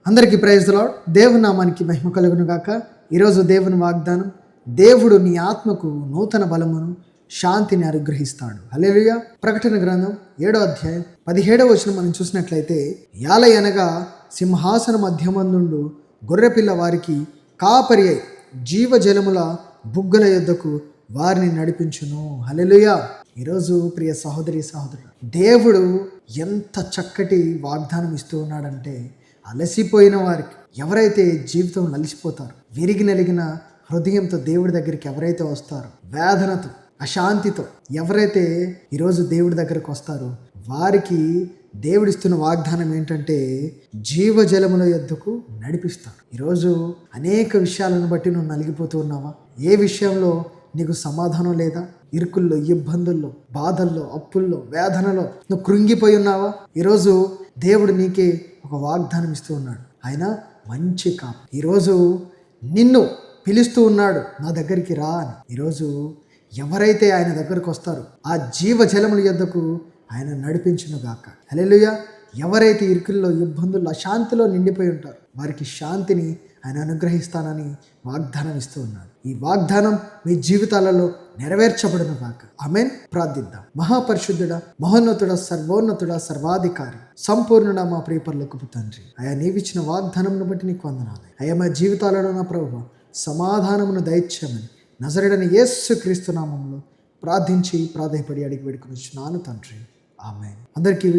అందరికీ praise the lord. దేవుని నామానికి మహిమ కలుగును గాక. ఈరోజు దేవుని వాగ్దానం, దేవుడు నీ ఆత్మకు నూతన బలమును శాంతిని అనుగ్రహిస్తాడు. హల్లెలూయా. ప్రకటన గ్రంథం 7వ అధ్యాయం 17వ వచనం మనం చూసినట్లయితే, యాలయనగా సింహాసన మధ్యమందుండు గొర్రెపిల్ల వారికి కాపరి అయి జీవజలముల బుగ్గల యొద్దకు వారిని నడిపించును. హల్లెలూయా. ఈరోజు ప్రియ సహోదరి సహోదరుడు, దేవుడు ఎంత చక్కటి వాగ్దానం ఇస్తూ ఉన్నాడంటే, అలసిపోయిన వారికి, ఎవరైతే జీవితం అలసిపోతారు, విరిగి నలిగిన హృదయంతో దేవుడి దగ్గరికి ఎవరైతే వస్తారో, వేదనతో అశాంతితో ఎవరైతే ఈరోజు దేవుడి దగ్గరకు వస్తారో, వారికి దేవుడిస్తున్న వాగ్దానం ఏంటంటే, జీవజలముల యొద్దకు నడిపిస్తాడు. ఈరోజు అనేక విషయాలను బట్టి నువ్వు నలిగిపోతూ ఉన్నావా? ఏ విషయంలో నీకు సమాధానం లేదా? ఇరుకుల్లో, ఇబ్బందుల్లో, బాధల్లో, అప్పుల్లో, వేదనలో నువ్వు కృంగిపోయి ఉన్నావా? ఈరోజు దేవుడు నీకే ఒక వాగ్దానం ఇస్తూ ఉన్నాడు. ఆయన మంచి కాపు. ఈరోజు నిన్ను పిలుస్తూ ఉన్నాడు, నా దగ్గరికి రా అని. ఈరోజు ఎవరైతే ఆయన దగ్గరకు వస్తారో ఆ జీవజలముల యొద్దకు ఆయన నడిపించును గాక. హల్లెలూయా. ఎవరైతే ఇరుకుల్లో, ఇబ్బందుల్లో, అశాంతిలో నిండిపోయి ఉంటారో వారికి శాంతిని ఆయన అనుగ్రహిస్తానని వాగ్దానం ఇస్తూ ఉన్నాడు. ఈ వాగ్దానం మీ జీవితాలలో నెరవేర్చబడును గాక. ఆమేన్. ప్రార్థిద్దాం. మహాపరిశుద్ధుడా, మహోన్నతుడా, సర్వోన్నతుడా, సర్వాధికారి, సంపూర్ణుడా, మా ప్రియ పరలోకపు తండ్రి, అయా నీవిచ్చిన వాగ్దానంను బట్టి నీకు వందనాలు. అయా మా జీవితాలలో నా ప్రభువా సమాధానమును దయచేయమని నజరేయుడైన యేసు క్రీస్తు నామములో ప్రార్థించి ప్రాధేయపడి అడిగి వేడుకొనుచున్నాను తండ్రి. ఆమేన్. అందరికీ